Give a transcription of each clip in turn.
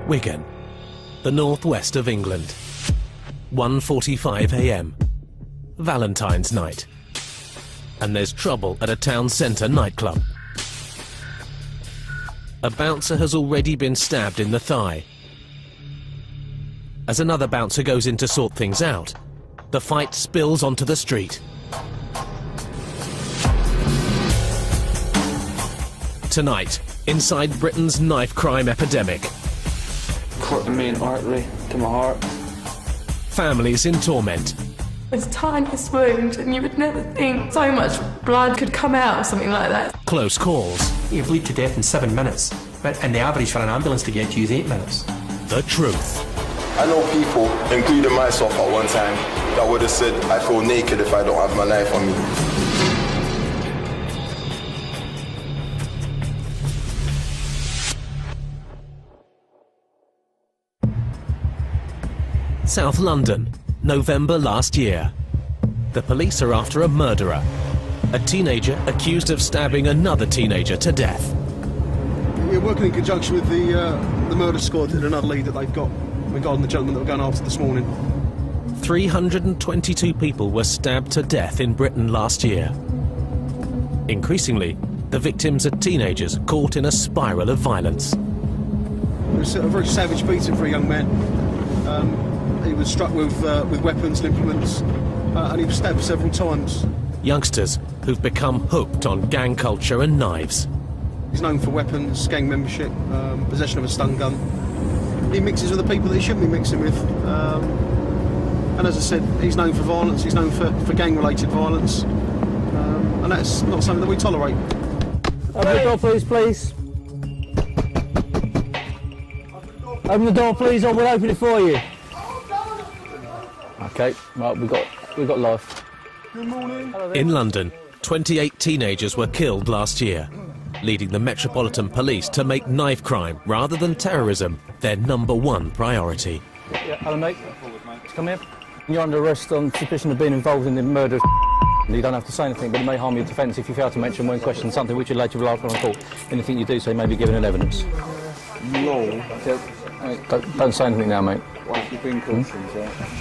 Wigan, the northwest of England. 1:45 a.m. Valentine's night. And there's trouble at a town centre nightclub. A bouncer has already been stabbed in the thigh. As another bouncer goes in to sort things out, the fight spills onto the street. Tonight, inside Britain's knife crime epidemic. Cut the main artery to my heart. Families in torment. It's the tiniest wound, and you would never think so much blood could come out of something like that. Close calls. You bleed to death in 7 minutes, and the average for an ambulance to get you is 8 minutes. The truth. I know people, including myself at one time, that would have said, I feel naked if I don't have my knife on me. South London, November last year. The police are after a murderer, a teenager accused of stabbing another teenager to death. We're working in conjunction with the murder squad and another lead that they've got regarding the gentleman that we're going after this morning. 322 people were stabbed to death in Britain last year. Increasingly, the victims are teenagers caught in a spiral of violence. It was a very savage beating for a young man. He was struck with weapons and implements, and he was stabbed several times. Youngsters who've become hooked on gang culture and knives. He's known for weapons, gang membership, possession of a stun gun. He mixes with the people that he shouldn't be mixing with. And as I said, he's known for violence, he's known for gang-related violence. And that's not something that we tolerate. Open the door, please. Open the door, please, or we'll open it for you. Okay, right, we've got life. Good morning. In London, 28 teenagers were killed last year, leading the Metropolitan Police to make knife crime, rather than terrorism, their #1 priority. Yeah, hello, mate. Come here. You're under arrest on suspicion of being involved in the murder. You don't have to say anything, but it may harm your defence if you fail to mention when questioned something which you later will argue on court. Anything you do say may be given in evidence. No. Don't say anything now, mate. You've been cautioned,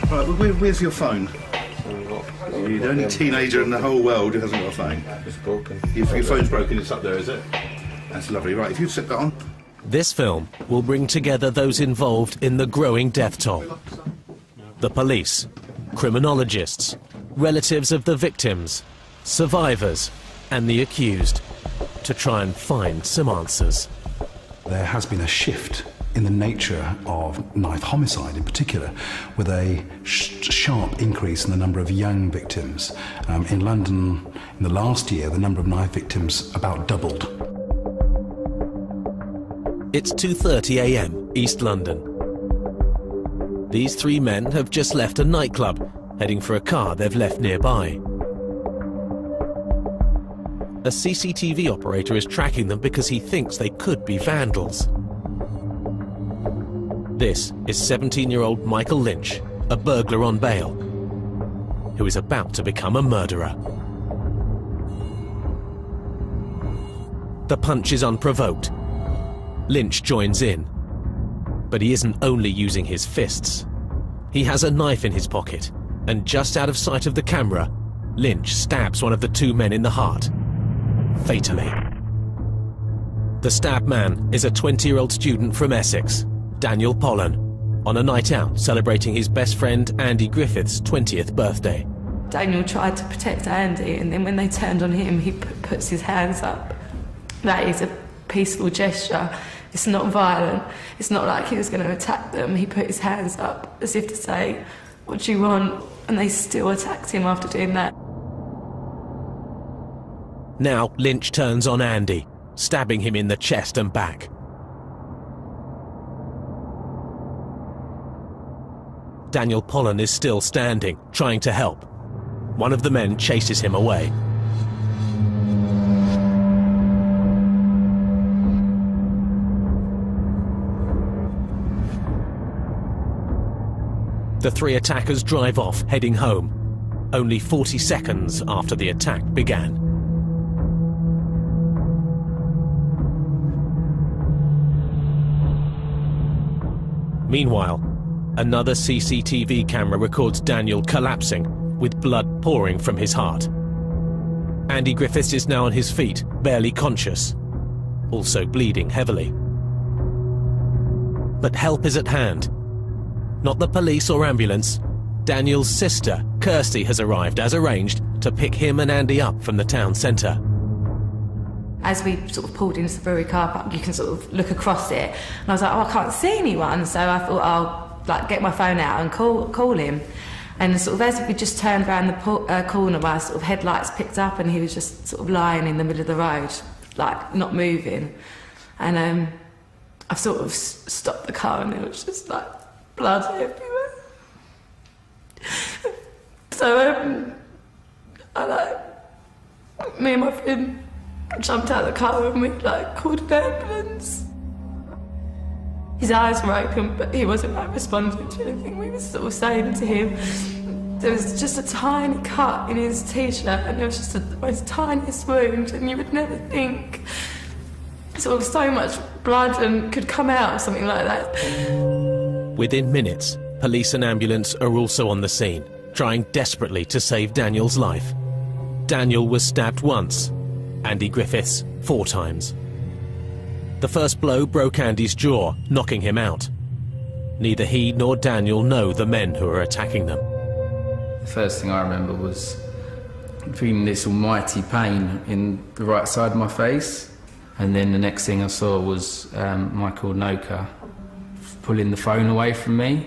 Right, where's your phone? You're the only teenager in the whole world who hasn't got a phone. It's broken. Your phone's broken, it's up there, is it? That's lovely. Right, if you set that on. This film will bring together those involved in the growing death toll. The police, criminologists, relatives of the victims, survivors, and the accused, to try and find some answers. There has been a shift in the nature of knife homicide in particular, with a sharp increase in the number of young victims. In London, in the last year, the number of knife victims about doubled. It's 2:30 a.m. East London. These three men have just left a nightclub, heading for a car they've left nearby. A CCTV operator is tracking them because he thinks they could be vandals. This is 17-year-old Michael Lynch, a burglar on bail, who is about to become a murderer. The punch is unprovoked. Lynch joins in, but he isn't only using his fists. He has a knife in his pocket, and just out of sight of the camera, Lynch stabs one of the two men in the heart, fatally. The stabbed man is a 20-year-old student from Essex, Daniel Pollen, on a night out celebrating his best friend Andy Griffith's 20th birthday. Daniel tried to protect Andy, and then when they turned on him, he puts his hands up. That is a peaceful gesture. It's not violent. It's not like he was going to attack them. He put his hands up as if to say, "What do you want?" And they still attacked him after doing that. Now Lynch turns on Andy, stabbing him in the chest and back. Daniel Pollen is still standing, trying to help. One of the men chases him away. The three attackers drive off, heading home, only 40 seconds after the attack began. Meanwhile, another CCTV camera records Daniel collapsing with blood pouring from his heart. Andy Griffiths is now on his feet, barely conscious, also bleeding heavily. But help is at hand. Not the police or ambulance. Daniel's sister, Kirsty, has arrived as arranged to pick him and Andy up from the town centre. As we sort of pulled into the brewery car park, you can sort of look across it, and I was like, oh, I can't see anyone, so I thought I'll like get my phone out and call him. And sort of as we just turned around the corner, my sort of headlights picked up, and he was just sort of lying in the middle of the road, like not moving. And I sort of stopped the car, and it was just like blood everywhere. So me and my friend jumped out of the car and we called an ambulance. His eyes were open, but he wasn't responding to anything we were sort of saying to him. There was just a tiny cut in his t-shirt, and there was just the most tiniest wound, and you would never think sort of so much blood and could come out of something like that. Within minutes, police and ambulance are also on the scene, trying desperately to save Daniel's life. Daniel was stabbed once, Andy Griffiths 4 times. The first blow broke Andy's jaw, knocking him out. Neither he nor Daniel know the men who are attacking them. The first thing I remember was feeling this almighty pain in the right side of my face, and then the next thing I saw was Michael Noka pulling the phone away from me,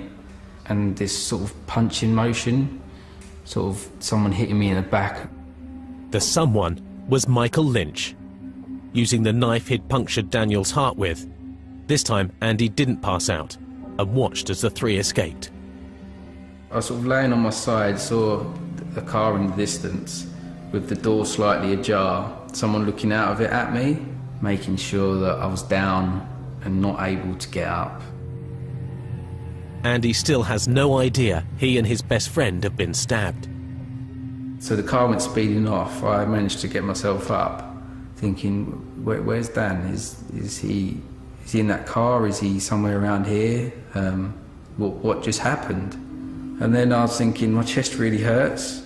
and this sort of punching motion, sort of someone hitting me in the back. The someone was Michael Lynch, using the knife he'd punctured Daniel's heart with. This time, Andy didn't pass out and watched as the 3 escaped. I was sort of laying on my side, saw a car in the distance with the door slightly ajar, someone looking out of it at me, making sure that I was down and not able to get up. Andy still has no idea he and his best friend have been stabbed. So the car went speeding off. I managed to get myself up, thinking, where's Dan? Is he in that car? Is he somewhere around here? What just happened? And then I was thinking, my chest really hurts.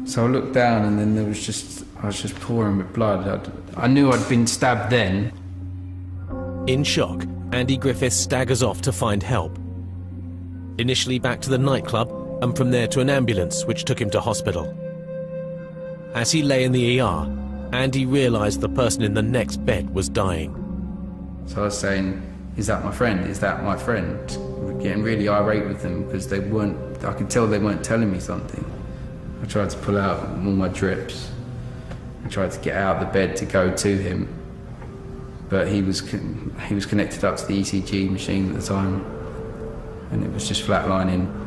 So I looked down, and then I was just pouring with blood. I knew I'd been stabbed then. In shock, Andy Griffiths staggers off to find help. Initially back to the nightclub, and from there to an ambulance which took him to hospital. As he lay in the ER, Andy realised the person in the next bed was dying. So I was saying, is that my friend? Is that my friend? Getting really irate with them because they weren't, I could tell they weren't telling me something. I tried to pull out all my drips. I tried to get out of the bed to go to him, but he was connected up to the ECG machine at the time, and it was just flatlining.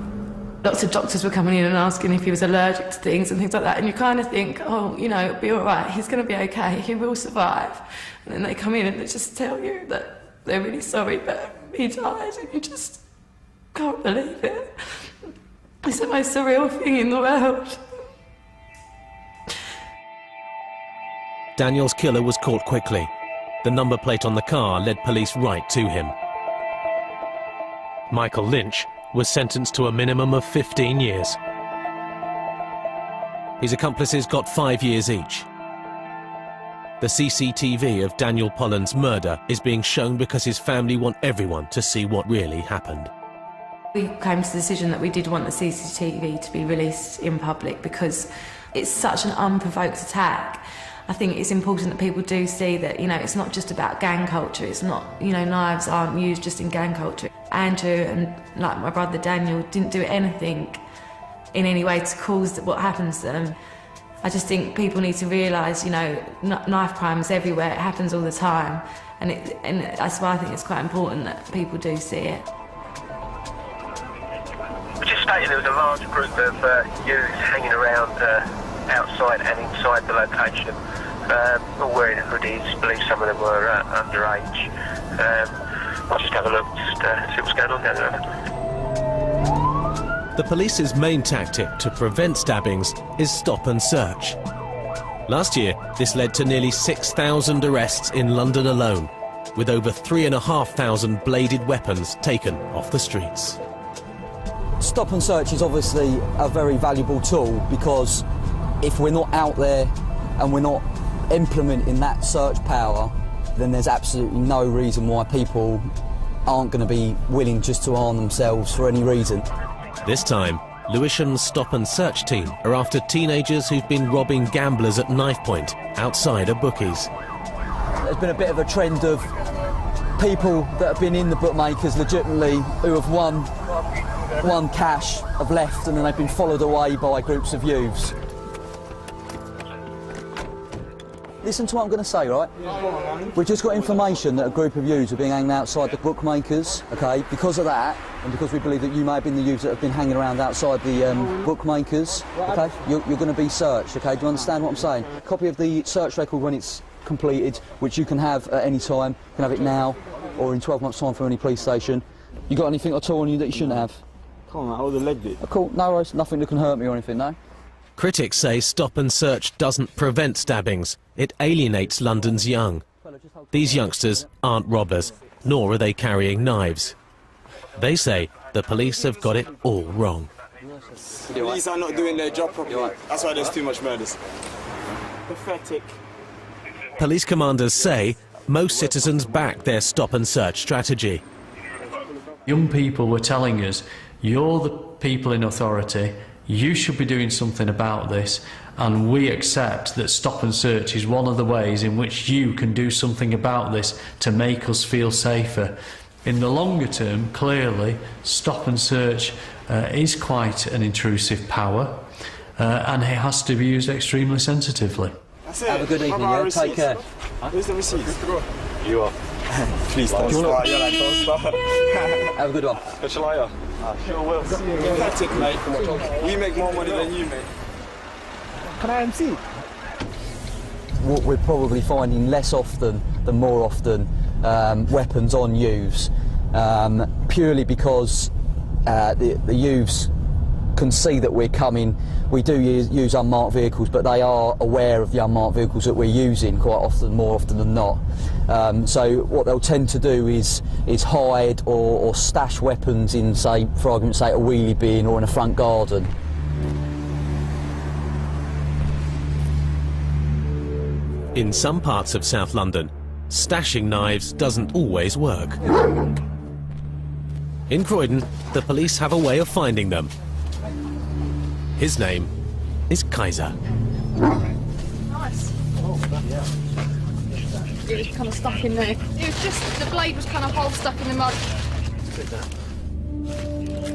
Lots of doctors were coming in and asking if he was allergic to things and things like that, and you kind of think, oh, you know, it'll be all right, he's going to be okay, he will survive. And then they come in and they just tell you that they're really sorry, but he died, and you just can't believe it. It's the most surreal thing in the world. Daniel's killer was caught quickly. The number plate on the car led police right to him. Michael Lynch was sentenced to a minimum of 15 years. His accomplices got 5 years each. The CCTV of Daniel Polland's murder is being shown because his family want everyone to see what really happened. We came to the decision that we did want the CCTV to be released in public because it's such an unprovoked attack. I think it's important that people do see that, you know, it's not just about gang culture. It's not, you know, knives aren't used just in gang culture. Andrew and, like, my brother Daniel didn't do anything in any way to cause what happens to them. I just think people need to realise, you know, knife crime is everywhere. It happens all the time. And that's why I think it's quite important that people do see it. We just stated there was a large group of youths hanging around outside and inside the location, all wearing hoodies. I believe some of them were underage. I'll just have a look, just see what's going on down there. The police's main tactic to prevent stabbings is stop and search. Last year, this led to nearly 6,000 arrests in London alone, with over 3,500 bladed weapons taken off the streets. Stop and search is obviously a very valuable tool, because if we're not out there and we're not implementing that search power, then there's absolutely no reason why people aren't going to be willing just to arm themselves for any reason. This time, Lewisham's stop and search team are after teenagers who've been robbing gamblers at knife point outside a bookies. There's been a bit of a trend of people that have been in the bookmakers legitimately who have won cash, have left, and then they've been followed away by groups of youths. Listen to what I'm going to say, right? We've just got information that a group of youths are being hanging outside the bookmakers, OK? Because of that, and because we believe that you may have been the youths that have been hanging around outside the bookmakers, OK? You're going to be searched, OK? Do you understand what I'm saying? A copy of the search record when it's completed, which you can have at any time. You can have it now or in 12 months' time from any police station. You got anything at all on you that you shouldn't have? Come on, I would have legged it. Cool, no worries, nothing that can hurt me or anything, no? Critics say stop and search doesn't prevent stabbings. It alienates London's young. These youngsters aren't robbers, nor are they carrying knives. They say the police have got it all wrong. The police are not doing their job properly. That's why there's too much murders. Pathetic. Police commanders say most citizens back their stop and search strategy. Young people were telling us, you're the people in authority, you should be doing something about this, and we accept that stop and search is one of the ways in which you can do something about this to make us feel safer. In the longer term, clearly, stop and search is quite an intrusive power, and it has to be used extremely sensitively. Have a good evening, yeah? Take care. Where's the receipts? You are. Please don't start. Have a good one. Shall I? Sure will. Pathetic, mate. We make more money than you, mate. Can I MC? What we're probably finding less often than more often, weapons on youths, purely because the youths can see that we're coming. We do use unmarked vehicles, but they are aware of the unmarked vehicles that we're using quite often, more often than not. So what they'll tend to do is hide or stash weapons in, say, for argument's sake, a wheelie bin or in a front garden. In some parts of South London, stashing knives doesn't always work. In Croydon, the police have a way of finding them. His name is Kaiser. Nice. It was kind of stuck in there. It was just, the blade was kind of half stuck in the mud.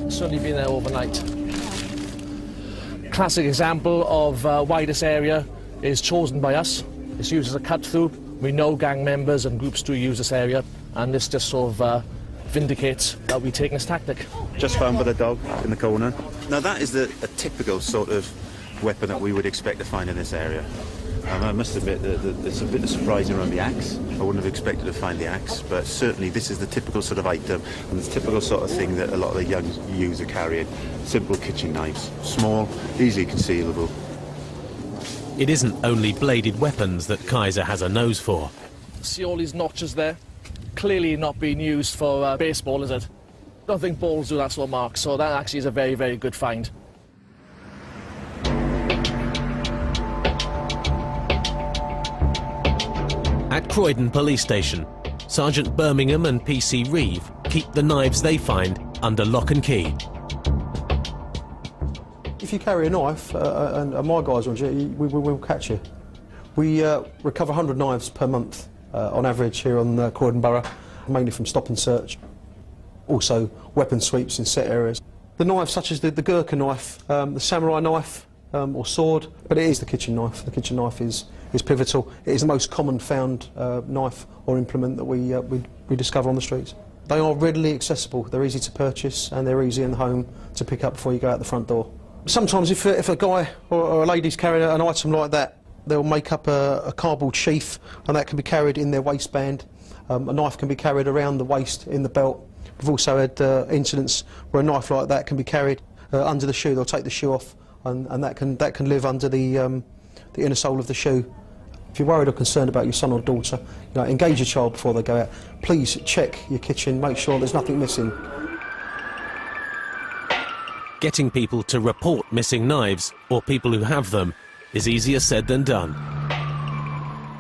It's only been there overnight. Classic example of widest area is chosen by us. It's used as a cut through. We know gang members and groups do use this area, and this just sort of vindicates that we're taking this tactic. Just found by the dog in the corner. Now that is a typical sort of weapon that we would expect to find in this area. I must admit that it's a bit surprising around the axe. I wouldn't have expected to find the axe, but certainly this is the typical sort of item and the typical sort of thing that a lot of the young youths are carrying. Simple kitchen knives, small, easily concealable. It isn't only bladed weapons that Kaiser has a nose for. See all these notches there? Clearly not being used for baseball, is it? I don't think balls do that sort of mark, so that actually is a very, very good find. At Croydon Police Station, Sergeant Birmingham and PC Reeve keep the knives they find under lock and key. If you carry a knife and my guys are on duty, we will catch you. We recover 100 knives per month on average here on Croydon Borough, mainly from stop and search. Also weapon sweeps in set areas. The knives such as the Gurkha knife, the samurai knife or sword, but it is the kitchen knife. The kitchen knife is pivotal. It is the most common found knife or implement that we discover on the streets. They are readily accessible, they're easy to purchase and they're easy in the home to pick up before you go out the front door. Sometimes if a guy or a lady's carrying an item like that, they'll make up a cardboard sheath and that can be carried in their waistband. A knife can be carried around the waist in the belt. We've also had incidents where a knife like that can be carried under the shoe. They'll take the shoe off and that can live under the inner sole of the shoe If you're worried or concerned about your son or daughter, engage your child before they go out. Please check your kitchen, make sure there's nothing missing. Getting people to report missing knives, or people who have them, is easier said than done.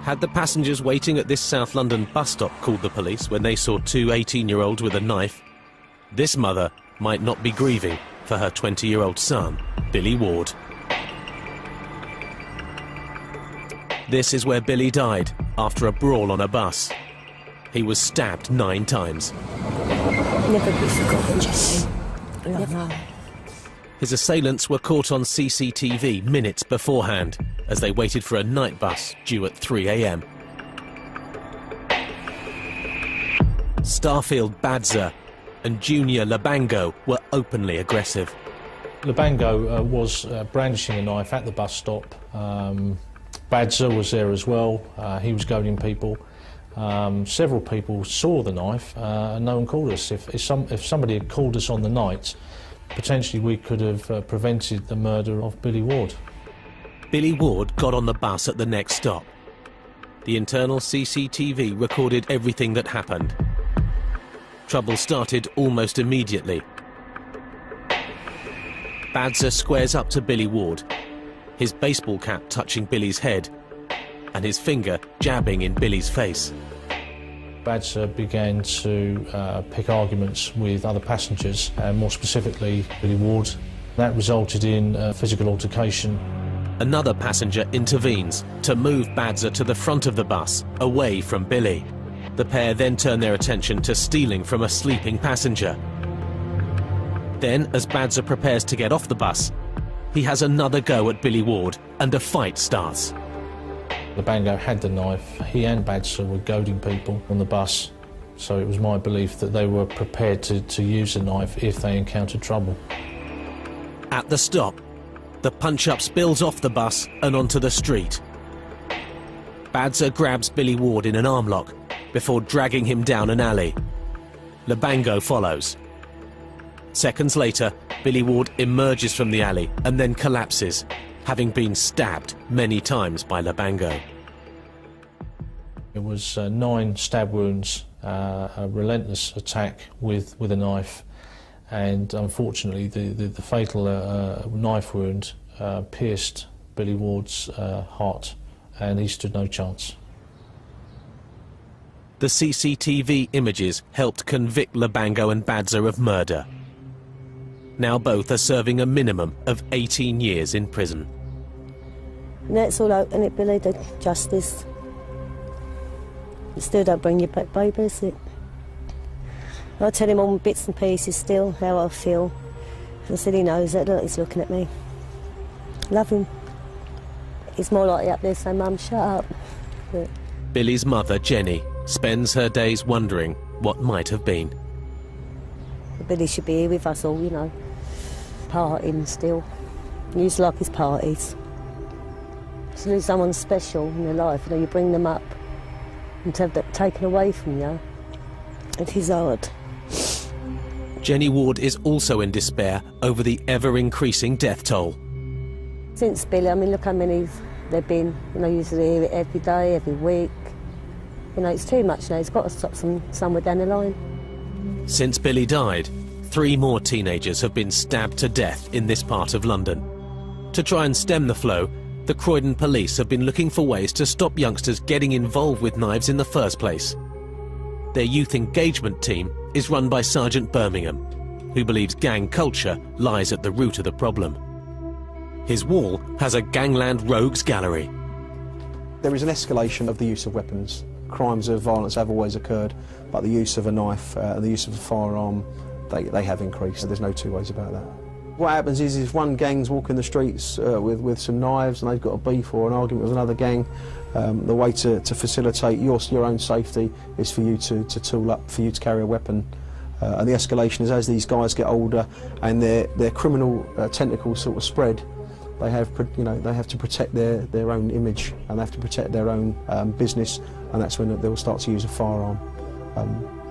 Had the passengers waiting at this South London bus stop called the police when they saw two 18-year-olds with a knife, this mother might not be grieving for her 20-year-old son, Billy Ward. This is where Billy died after a brawl on a bus. He was stabbed 9 times. Never be forgotten, Jesse. Never. His assailants were caught on CCTV minutes beforehand as they waited for a night bus due at 3 a.m. Starfield Badza and Junior Labango were openly aggressive. Labango was brandishing a knife at the bus stop. Badza was there as well. He was goading people. Several people saw the knife and no one called us. If somebody had called us on the night, potentially we could have prevented the murder of Billy Ward. Billy Ward got on the bus at the next stop. The internal CCTV recorded everything that happened. Trouble started almost immediately. Badza squares up to Billy Ward, his baseball cap touching Billy's head and his finger jabbing in Billy's face. Badza began to pick arguments with other passengers, and more specifically Billy Ward. That resulted in a physical altercation. Another passenger intervenes to move Badza to the front of the bus, away from Billy. The pair then turn their attention to stealing from a sleeping passenger. Then, as Badza prepares to get off the bus, he has another go at Billy Ward, and a fight starts. Labango had the knife. He and Badza were goading people on the bus, so it was my belief that they were prepared to use the knife if they encountered trouble. At the stop, the punch-up spills off the bus and onto the street. Badza grabs Billy Ward in an arm lock before dragging him down an alley. Labango follows. Seconds later, Billy Ward emerges from the alley and then collapses, having been stabbed many times by Labango. It was 9 stab wounds, a relentless attack with a knife, and unfortunately the fatal knife wound pierced Billy Ward's heart, and he stood no chance. The CCTV images helped convict Labango and Badza of murder. Now both are serving a minimum of 18 years in prison. And that's all out, and it, Billy, the justice. You still don't bring you back, baby, is it? I tell him all bits and pieces still, how I feel. I said he knows that, look, he's looking at me. Love him. He's more likely up there saying, Mum, shut up. But Billy's mother, Jenny, spends her days wondering what might have been. Billy should be here with us all, you know, partying still. He used to like his parties. To lose someone special in their life, you know, you bring them up, and to have that taken away from you, it is hard. Jenny Ward is also in despair over the ever-increasing death toll. Since Billy, I mean, look how many there've been, you know, usually hear it every day, every week. You know, it's too much now, it's got to stop somewhere down the line. Since Billy died, 3 more teenagers have been stabbed to death in this part of London. To try and stem the flow, the Croydon police have been looking for ways to stop youngsters getting involved with knives in the first place. Their youth engagement team is run by Sergeant Birmingham, who believes gang culture lies at the root of the problem. His wall has a Gangland Rogues Gallery. There is an escalation of the use of weapons. Crimes of violence have always occurred, but the use of a knife and the use of a firearm, they have increased. There's no two ways about that. What happens is if one gang's walking the streets with some knives and they've got a beef or an argument with another gang, the way to facilitate your own safety is for you to tool up, for you to carry a weapon. And the escalation is as these guys get older and their criminal tentacles sort of spread, they have to protect their own image and they have to protect their own business, and that's when they'll start to use a firearm.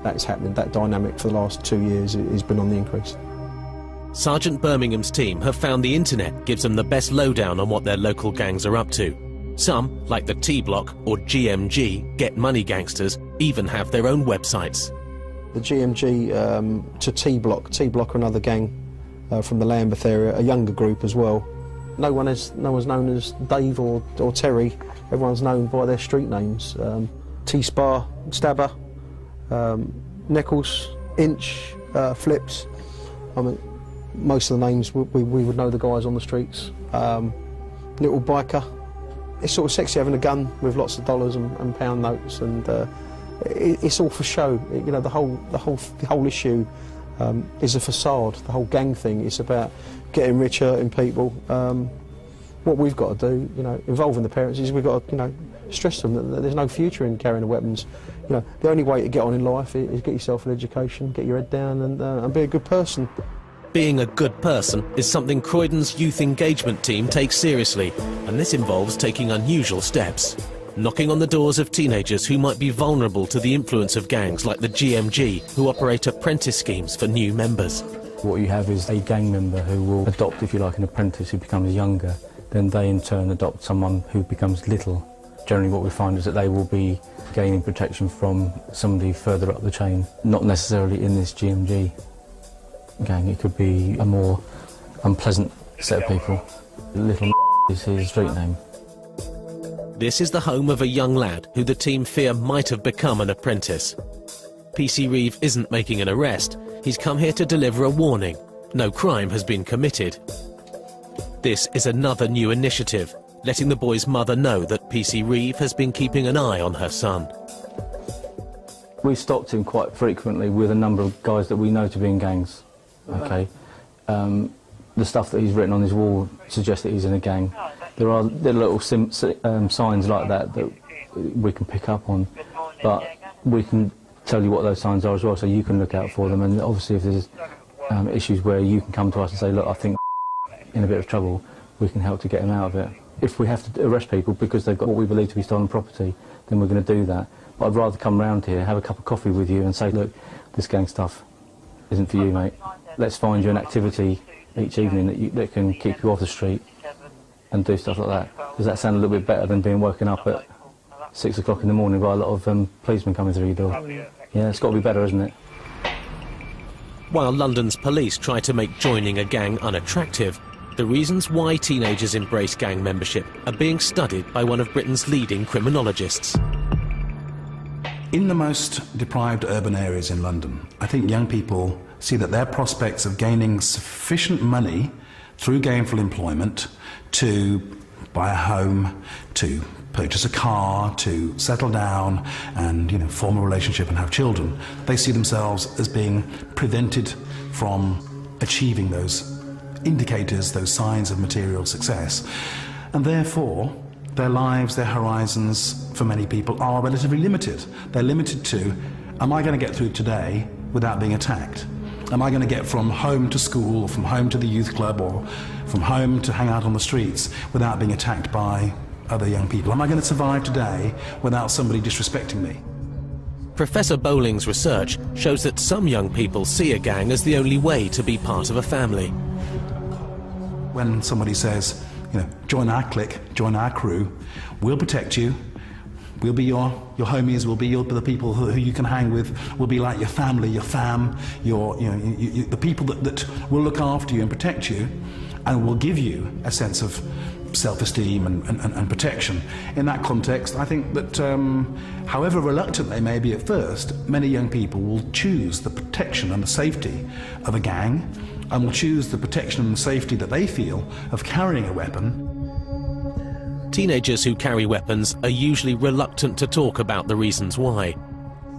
That is happening. That dynamic for the last 2 years has been on the increase. Sergeant Birmingham's team have found the internet gives them the best lowdown on what their local gangs are up to. Some, like the T-Block or GMG, Get Money Gangsters, even have their own websites. The GMG to T-Block are another gang from the Lambeth area, a younger group as well. No one's known as Dave or Terry. Everyone's known by their street names. T-Spar, Stabber, Nichols, Inch, Flips. I mean, most of the names we would know the guys on the streets. Little Biker. It's sort of sexy having a gun with lots of dollars and pound notes, and it's all for show. You know, the whole issue is a facade. The whole gang thing is about getting rich, hurting people. What we've got to do, you know, involving the parents, is we've got to, you know, stress them that there's no future in carrying the weapons. You know, the only way to get on in life is get yourself an education, get your head down, and be a good person. Being a good person is something Croydon's youth engagement team takes seriously, and this involves taking unusual steps. Knocking on the doors of teenagers who might be vulnerable to the influence of gangs like the GMG, who operate apprentice schemes for new members. What you have is a gang member who will adopt, if you like, an apprentice who becomes younger. Then they in turn adopt someone who becomes little. Generally what we find is that they will be gaining protection from somebody further up the chain, not necessarily in this GMG gang. It could be a more unpleasant set of people. Little is his street name. This is the home of a young lad who the team fear might have become an apprentice. PC Reeve isn't making an arrest. He's come here to deliver a warning. No crime has been committed. This is another new initiative, letting the boy's mother know that PC Reeve has been keeping an eye on her son. We stopped him quite frequently with a number of guys that we know to be in gangs. Okay, the stuff that he's written on his wall suggests that he's in a gang. There are little signs like that that we can pick up on, but we can tell you what those signs are as well, so you can look out for them. And obviously, if there's issues where you can come to us and say, look, I think in a bit of trouble, we can help to get him out of it. If we have to arrest people because they've got what we believe to be stolen property, then we're going to do that. But I'd rather come round here, have a cup of coffee with you and say, look, this gang stuff isn't for you, mate. Let's find you an activity each evening that can keep you off the street and do stuff like that. Does that sound a little bit better than being woken up at 6 o'clock in the morning by a lot of policemen coming through your door? Yeah, it's got to be better, isn't it? While London's police try to make joining a gang unattractive, the reasons why teenagers embrace gang membership are being studied by one of Britain's leading criminologists. In the most deprived urban areas in London, I think young people see that their prospects of gaining sufficient money through gainful employment to buy a home, to purchase a car, to settle down and, you know, form a relationship and have children, they see themselves as being prevented from achieving those indicators, those signs of material success. And therefore, their lives, their horizons, for many people, are relatively limited. They're limited to, am I going to get through today without being attacked? Am I going to get from home to school, or from home to the youth club, or from home to hang out on the streets without being attacked by other young people? Am I going to survive today without somebody disrespecting me? Professor Bowling's research shows that some young people see a gang as the only way to be part of a family. When somebody says, you know, join our clique, join our crew, we'll protect you, we'll be your homies, we'll be the people who you can hang with, we'll be like your family, your fam, the people that will look after you and protect you, and will give you a sense of self-esteem and protection. In that context, I think that however reluctant they may be at first, many young people will choose the protection and the safety of a gang, and will choose the protection and the safety that they feel of carrying a weapon. Teenagers who carry weapons are usually reluctant to talk about the reasons why.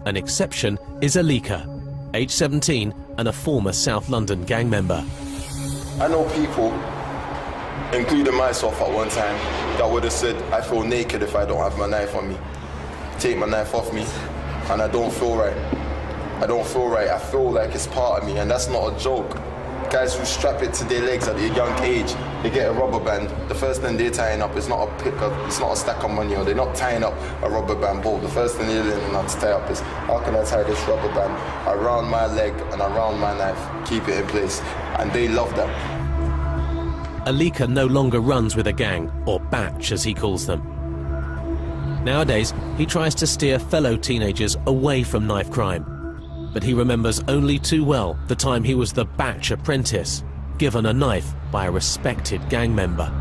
An exception is Alika, age 17 and a former South London gang member. I know people, including myself at one time, that would have said, I feel naked if I don't have my knife on me. Take my knife off me, and I don't feel right. I don't feel right. I feel like it's part of me, and that's not a joke. Guys who strap it to their legs at a young age, they get a rubber band. The first thing they're tying up is not a pickup, it's not a stack of money, or they're not tying up a rubber band bolt. The first thing they're learning how to tie up is, how can I tie this rubber band around my leg and around my knife, keep it in place, and they love that. Alika no longer runs with a gang, or batch as he calls them. Nowadays, he tries to steer fellow teenagers away from knife crime. But he remembers only too well the time he was the batch apprentice, given a knife by a respected gang member.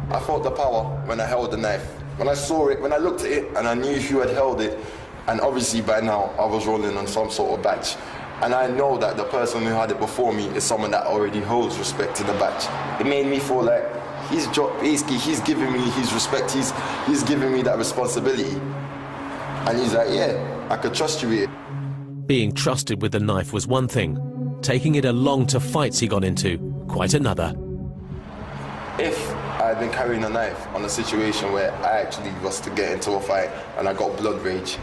I felt the power when I held the knife. When I saw it, when I looked at it and I knew who had held it, and obviously by now I was rolling on some sort of batch. And I know that the person who had it before me is someone that already holds respect to the batch. It made me feel like he's giving me his respect, he's giving me that responsibility. And he's like, yeah, I could trust you with it. Being trusted with the knife was one thing. Taking it along to fights he got into, quite another. If I had been carrying a knife on a situation where I actually was to get into a fight and I got blood rage,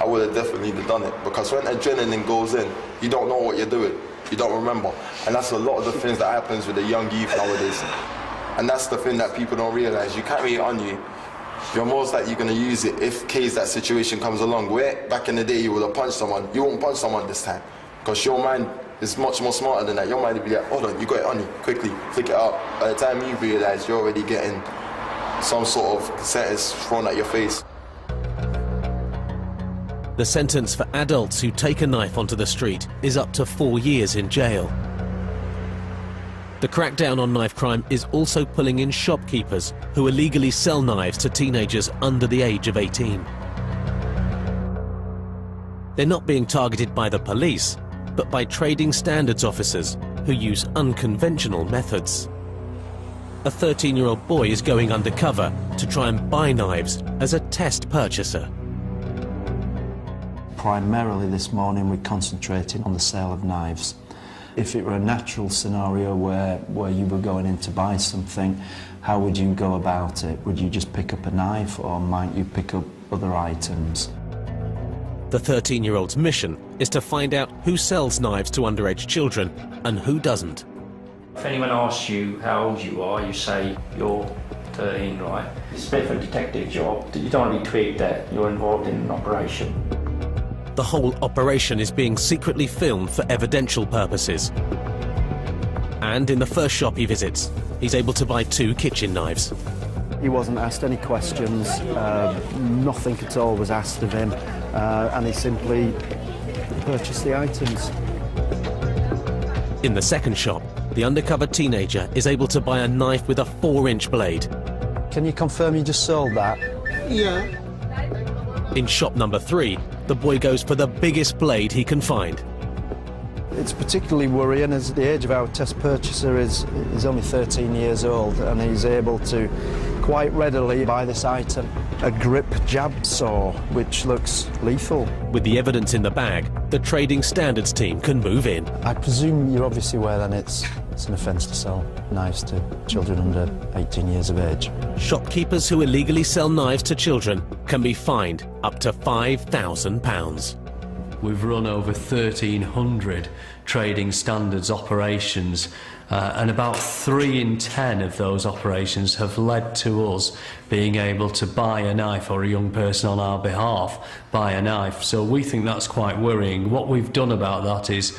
I would have definitely done it. Because when adrenaline goes in, you don't know what you're doing. You don't remember. And that's a lot of the things that happens with the young youth nowadays. And that's the thing that people don't realize. You carry it on you, you're most likely going to use it if case that situation comes along. Where back in the day you would have punched someone, you won't punch someone this time. Because your mind is much more smarter than that. Your mind will be like, hold on, you got it on you, quickly, flick it out. By the time you realize, you're already getting some sort of sentence thrown at your face. The sentence for adults who take a knife onto the street is up to 4 years in jail. The crackdown on knife crime is also pulling in shopkeepers who illegally sell knives to teenagers under the age of 18. They're not being targeted by the police, but by trading standards officers who use unconventional methods. A 13-year-old boy is going undercover to try and buy knives as a test purchaser. Primarily this morning we're concentrating on the sale of knives. If it were a natural scenario where you were going in to buy something, how would you go about it? Would you just pick up a knife, or might you pick up other items? The 13-year-old's mission is to find out who sells knives to underage children and who doesn't. If anyone asks you how old you are, you say you're 13, right? It's a bit of a detective job. You don't want to be twigged that you're involved in an operation. The whole operation is being secretly filmed for evidential purposes. And in the first shop he visits, he's able to buy 2 kitchen knives. He wasn't asked any questions, nothing at all was asked of him, and he simply purchased the items. In the second shop, the undercover teenager is able to buy a knife with a 4-inch blade. Can you confirm you just sold that? Yeah. In shop number 3, the boy goes for the biggest blade he can find. It's particularly worrying as the age of our test purchaser is only 13 years old, and he's able to quite readily buy this item, a grip jab saw, which looks lethal. With the evidence in the bag, the trading standards team can move in. I presume you're obviously aware then it's an offence to sell knives to children under 18 years of age. Shopkeepers who illegally sell knives to children can be fined up to £5,000. We've run over 1,300 trading standards operations, and about 3 in 10 of those operations have led to us being able to buy a knife, or a young person on our behalf buy a knife. So we think that's quite worrying. What we've done about that is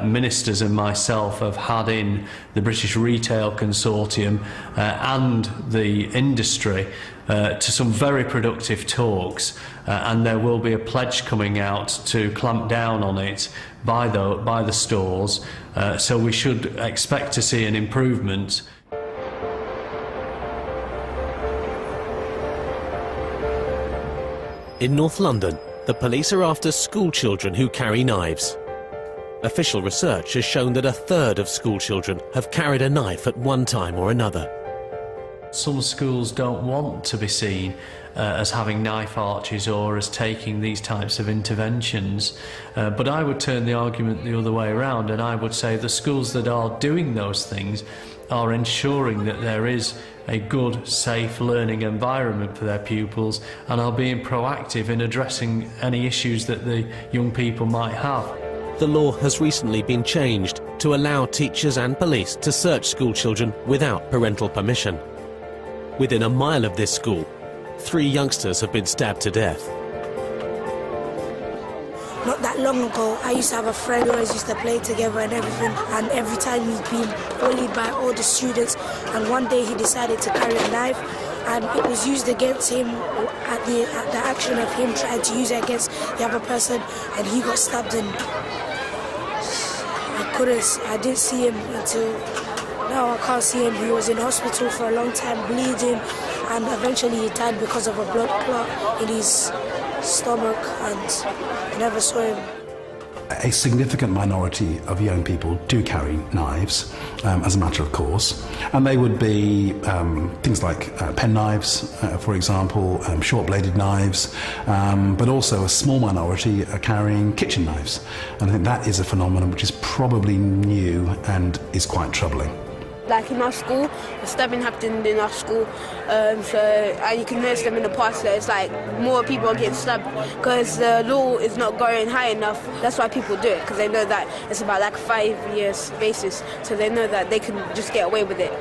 ministers and myself have had in the British Retail Consortium and the industry to some very productive talks, and there will be a pledge coming out to clamp down on it by the stores, so we should expect to see an improvement. In North London, the police are after school children who carry knives. Official research has shown that 1/3 of school children have carried a knife at one time or another. Some schools don't want to be seen as having knife arches or as taking these types of interventions, but I would turn the argument the other way around, and I would say the schools that are doing those things are ensuring that there is a good, safe learning environment for their pupils, and are being proactive in addressing any issues that the young people might have. The law has recently been changed to allow teachers and police to search school children without parental permission. Within a mile of this school, 3 youngsters have been stabbed to death. Not that long ago, I used to have a friend who always used to play together and everything, and every time he's been bullied by all the students, and one day he decided to carry a knife, and it was used against him at the action of him trying to use it against the other person, and he got stabbed, and I didn't see him until now. I can't see him. He was in hospital for a long time, bleeding, and eventually he died because of a blood clot in his stomach, and I never saw him. A significant minority of young people do carry knives, as a matter of course, and they would be things like pen knives, for example, short-bladed knives, but also a small minority are carrying kitchen knives. And I think that is a phenomenon which is probably new and is quite troubling. Like in our school, a stabbing happened in our school, and you can notice them in the past that it's like more people are getting stabbed because the law is not going high enough. That's why people do it, because they know that it's about like 5 years basis, so they know that they can just get away with it.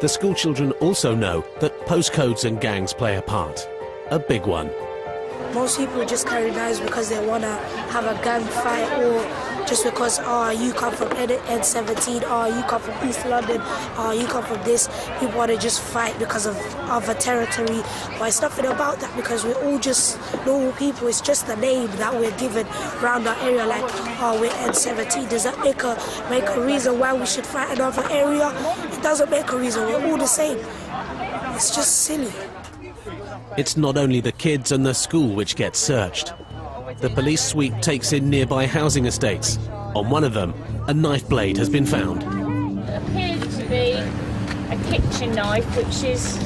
The school children also know that postcodes and gangs play a part, a big one. Most people just carry knives because they want to have a gang fight, or just because, you come from N17, you come from East London, you come from this. People want to just fight because of a territory. But it's nothing about that, because we're all just normal people. It's just the name that we're given around our area, like, we're N17. Does that make a reason why we should fight another area? It doesn't make a reason. We're all the same. It's just silly. It's not only the kids and the school which get searched. The police sweep takes in nearby housing estates. On one of them, a knife blade has been found. It appeared to be a kitchen knife, which is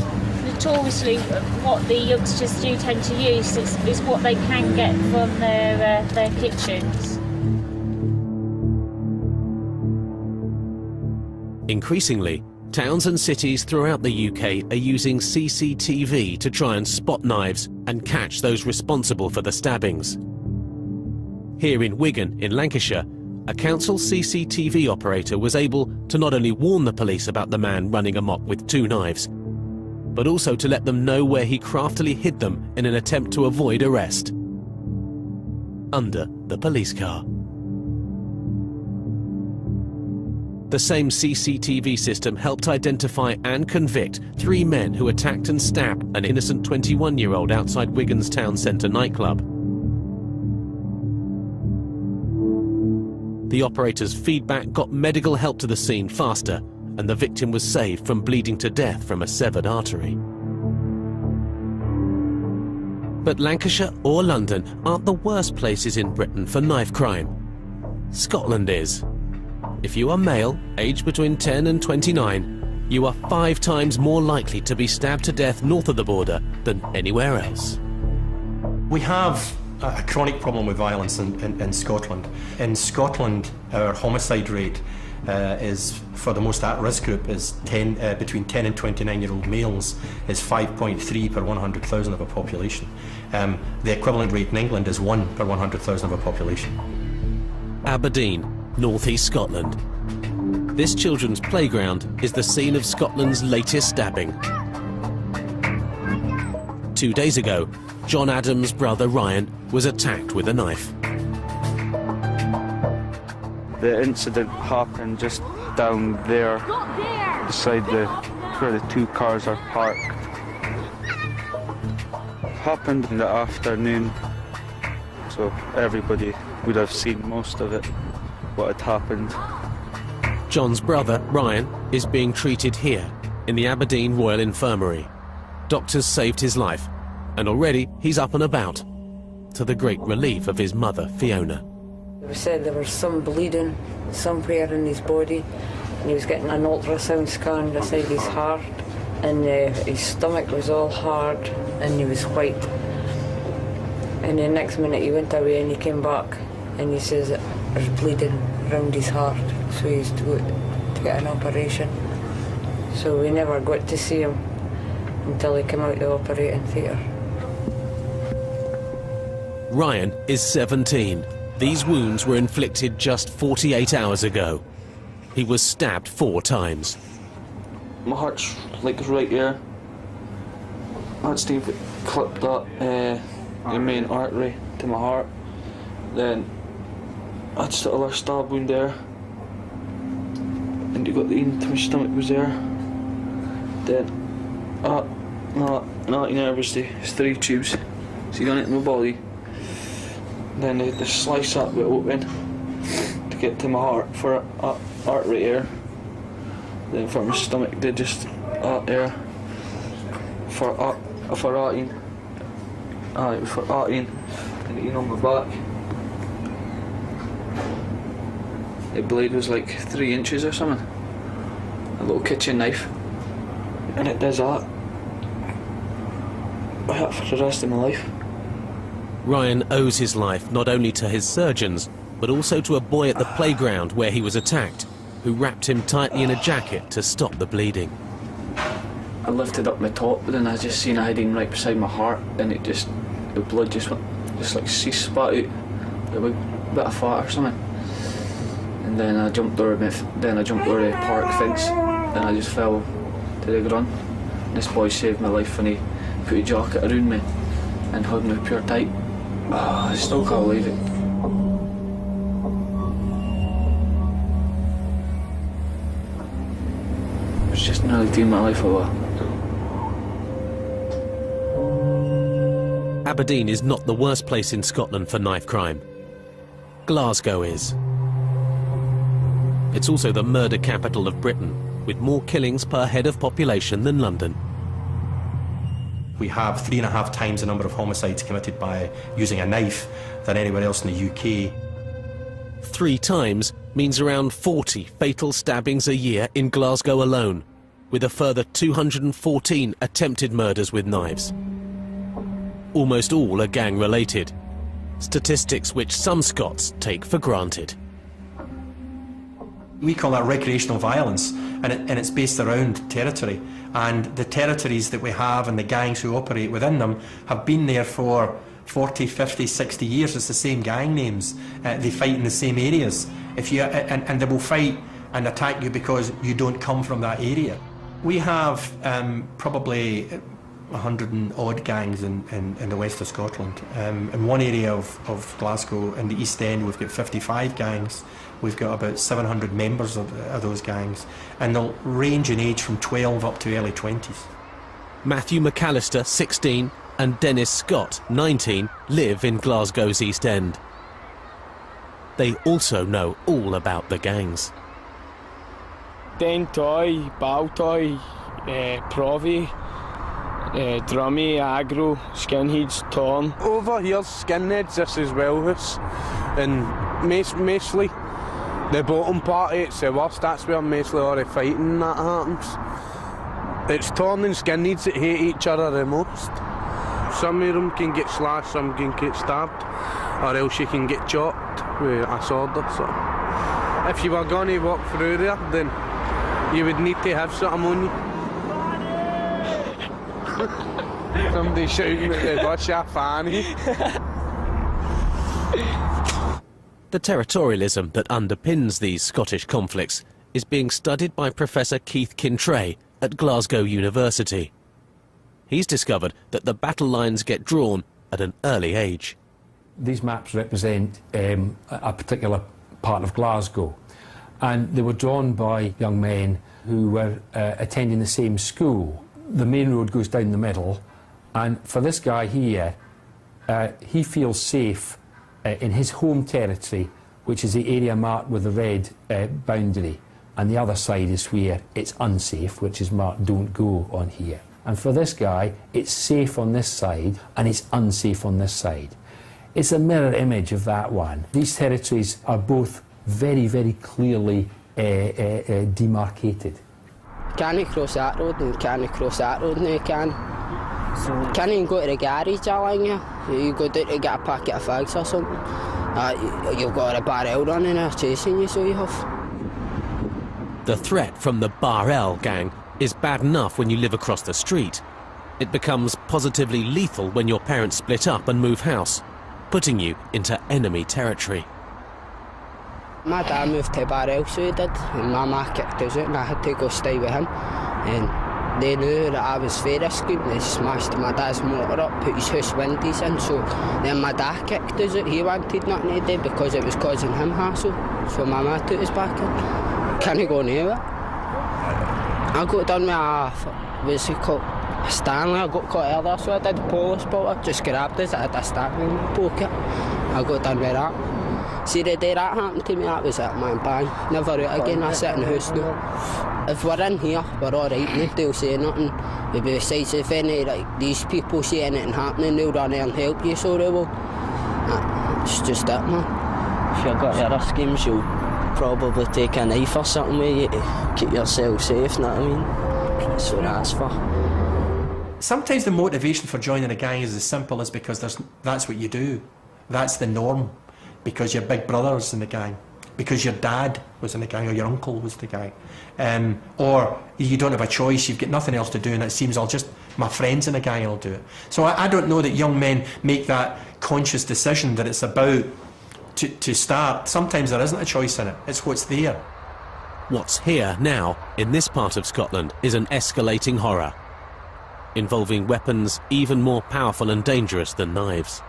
notoriously what the youngsters do tend to use. It's what they can get from their kitchens. Increasingly, towns and cities throughout the UK are using CCTV to try and spot knives and catch those responsible for the stabbings. Here in Wigan, in Lancashire, a council CCTV operator was able to not only warn the police about the man running amok with 2 knives, but also to let them know where he craftily hid them in an attempt to avoid arrest. Under the police car. The same CCTV system helped identify and convict 3 men who attacked and stabbed an innocent 21-year-old outside Wigan's town centre nightclub. The operator's feedback got medical help to the scene faster, and the victim was saved from bleeding to death from a severed artery. But Lancashire or London aren't the worst places in Britain for knife crime. Scotland is. If you are male, aged between 10 and 29, you are 5 times more likely to be stabbed to death north of the border than anywhere else. We have a chronic problem with violence in Scotland. In Scotland, our homicide rate is, for the most at-risk group, is between 10 and 29-year-old males is 5.3 per 100,000 of a population. The equivalent rate in England is 1 per 100,000 of a population. Aberdeen, northeast Scotland. This children's playground is the scene of Scotland's latest stabbing. 2 days ago, John Adams' brother Ryan was attacked with a knife. The incident happened just down there, beside where the 2 cars are parked. Happened in the afternoon, so everybody would have seen most of it, what had happened. John's brother, Ryan, is being treated here in the Aberdeen Royal Infirmary. Doctors saved his life, and already he's up and about, to the great relief of his mother, Fiona. They said there was some bleeding somewhere in his body, and he was getting an ultrasound scan beside his heart, and his stomach was all hard and he was white. And the next minute he went away and he came back and he says that there's bleeding around his heart, so he's to get an operation. So we never got to see him until he came out the operating theatre. Ryan is 17. These wounds were inflicted just 48 hours ago. He was stabbed 4 times. My heart's like right here. That's Steve clipped up the main artery to my heart. Then I just got a little stab wound there. And you got the into my stomach was there. Then Not University. It's 3 tubes. So you got it in my body. Then they slice that bit open to get to my heart for a artery here. Then for my stomach they just here for eating. It was for eating and eating on my back. The blade was like 3 inches or something. A little kitchen knife. And it does that. For the rest of my life. Ryan owes his life not only to his surgeons, but also to a boy at the playground where he was attacked, who wrapped him tightly in a jacket to stop the bleeding. I lifted up my top, but then I just seen a heading right beside my heart, and the blood just went, like spat out, like a bit of fat or something. And then I jumped over the park fence, then I just fell to the ground. This boy saved my life when he put a jacket around me and held me pure tight. I still can't believe it. It was just nearly taking my life away. Aberdeen is not the worst place in Scotland for knife crime. Glasgow is. It's also the murder capital of Britain, with more killings per head of population than London. We have 3.5 times the number of homicides committed by using a knife than anywhere else in the UK. 3 times means around 40 fatal stabbings a year in Glasgow alone, with a further 214 attempted murders with knives. Almost all are gang-related, statistics which some Scots take for granted. We call that recreational violence, and it's based around territory. And the territories that we have and the gangs who operate within them have been there for 40, 50, 60 years. It's the same gang names. They fight in the same areas. And they will fight and attack you because you don't come from that area. We have probably 100 and odd gangs in the west of Scotland. In one area of Glasgow, in the East End, we've got 55 gangs. We've got about 700 members of those gangs, and they'll range in age from 12 up to early 20s. Matthew McAllister, 16, and Dennis Scott, 19, live in Glasgow's East End. They also know all about the gangs. Dentoy, Baltoy, Provi, Drummy, Agro, Skinheads, Torn. Over here's Skinheads, this is Wellhouse, and mostly the bottom part, it's the worst, that's where mostly all the fighting that happens. It's Torn and Skinheads that hate each other the most. Some of them can get slashed, some can get stabbed, or else you can get chopped with a sword or something. If you were going to walk through there, then you would need to have something on you. Somebody shouting at the bush, a fanny. The territorialism that underpins these Scottish conflicts is being studied by Professor Keith Kintray at Glasgow University. He's discovered that the battle lines get drawn at an early age. These maps represent a particular part of Glasgow, and they were drawn by young men who were attending the same school. The main road goes down the middle, and for this guy here, he feels safe in his home territory, which is the area marked with the red boundary, and the other side is where it's unsafe, which is marked don't go on here. And for this guy, it's safe on this side and it's unsafe on this side. It's a mirror image of that one. These territories are both very, very clearly demarcated. Can't cross that road and can't cross that road, no you can. So can't even go to the garage along here. You go down to get a packet of fags or something. You've got a barrel running there chasing you, so you have. The threat from the Barrel gang is bad enough when you live across the street. It becomes positively lethal when your parents split up and move house, putting you into enemy territory. My dad moved to Barrel, so he did, and my ma kicked us out and I had to go stay with him. And they knew that I was very risky. They smashed my dad's motor up, put his house windows in, so then my dad kicked us out. He wanted nothing to do because it was causing him hassle, so my ma took us back in. Can't go anywhere. I got done with a, what's it called, Stanley, I got caught earlier, so I did the police, but I just grabbed it, I had a Stanley in my pocket. I got done with that. See, the day that happened to me, that was it, man, bang. Never out again, I sit in the house now. If we're in here, we're alright, they'll say nothing. Besides, if any, like, these people see anything happening, they'll run there and help you, so they will. It's just it, man. If you've got other schemes, you'll probably take a knife or something with you to keep yourself safe, you know what I mean? That's what that's for. Sometimes the motivation for joining a gang is as simple as because that's what you do. That's the norm. Because your big brother's in the gang. Because your dad was in the gang or your uncle was in the gang. Or you don't have a choice, you've got nothing else to do and it seems my friend's in a gang, I'll do it. So I don't know that young men make that conscious decision that it's about to start. Sometimes there isn't a choice in it, it's what's there. What's here now, in this part of Scotland, is an escalating horror, involving weapons even more powerful and dangerous than knives.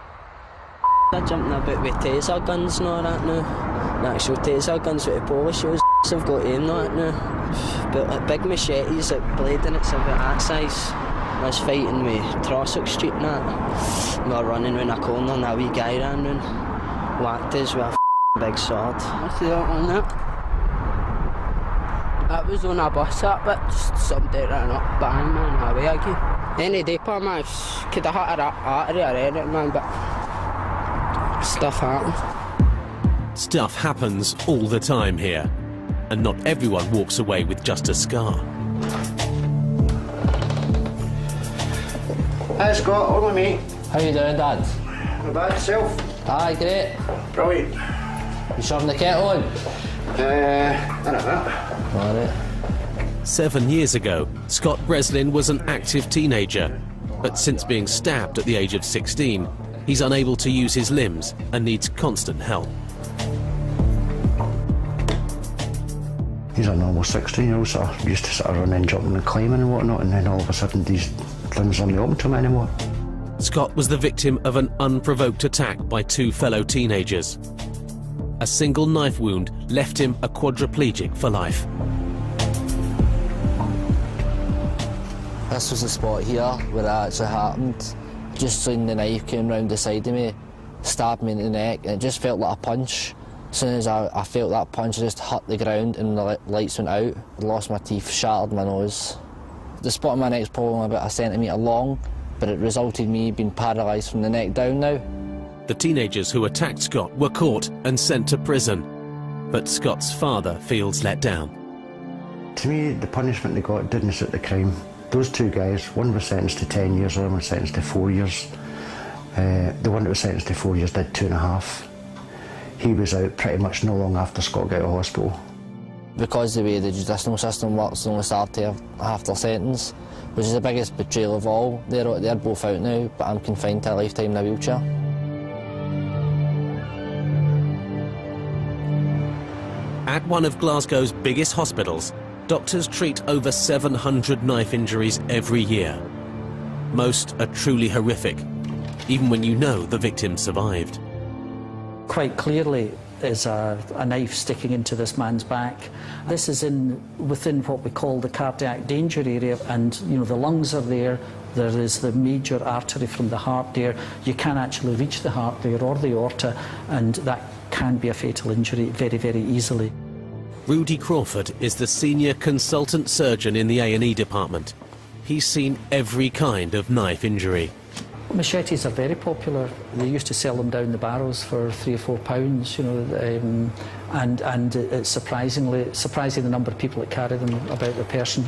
They're jumping about with taser guns and all that now. The actual taser guns with the police shows have got aim on it now. But like big machetes, like blading, it's about that size. I was fighting with Trossach Street and that. We were running round a corner and a wee guy ran round. Whacked us with a big sword. What's that on that? That was on a bus up, but just somebody ran up, bang man, away again. Any day per man, could have hit an artery or anything man, but stuff happens. Stuff happens all the time here, and not everyone walks away with just a scar. Hi Scott, only me. How you doing, Dad? Not bad, yourself? Aye, great. Brilliant. You shoving the kettle on? I don't know. Alright. 7 years ago, Scott Breslin was an active teenager, but since being stabbed at the age of 16, he's unable to use his limbs and needs constant help. He's a normal 16-year-old, so I used to sort of running, jumping and climbing and whatnot, and then all of a sudden these limbs aren't open to him anymore. Scott was the victim of an unprovoked attack by two fellow teenagers. A single knife wound left him a quadriplegic for life. This was the spot here where it actually happened. Just when the knife came round the side of me, stabbed me in the neck, and it just felt like a punch. As soon as I felt that punch, I just hit the ground and the lights went out. I lost my teeth, shattered my nose. The spot on my neck's probably about 1 centimetre long, but it resulted in me being paralysed from the neck down now. The teenagers who attacked Scott were caught and sent to prison, but Scott's father feels let down. To me, the punishment they got didn't suit the crime. Those two guys, one was sentenced to 10 years, the other one was sentenced to 4 years. The one that was sentenced to 4 years did 2.5. He was out pretty much no long after Scott got out of hospital. Because the way the judicial system works, they only start to half their sentence, which is the biggest betrayal of all. They're both out now, but I'm confined to a lifetime in a wheelchair. At one of Glasgow's biggest hospitals, doctors treat over 700 knife injuries every year. Most are truly horrific, even when you know the victim survived. Quite clearly is a knife sticking into this man's back. This is within what we call the cardiac danger area, and the lungs are there. There is the major artery from the heart there. You can actually reach the heart there or the aorta, and that can be a fatal injury very, very easily. Rudy Crawford is the senior consultant surgeon in the A&E department. He's seen every kind of knife injury. Machetes are very popular. They used to sell them down the barrels for £3 or £4, and it's surprising the number of people that carry them about their person.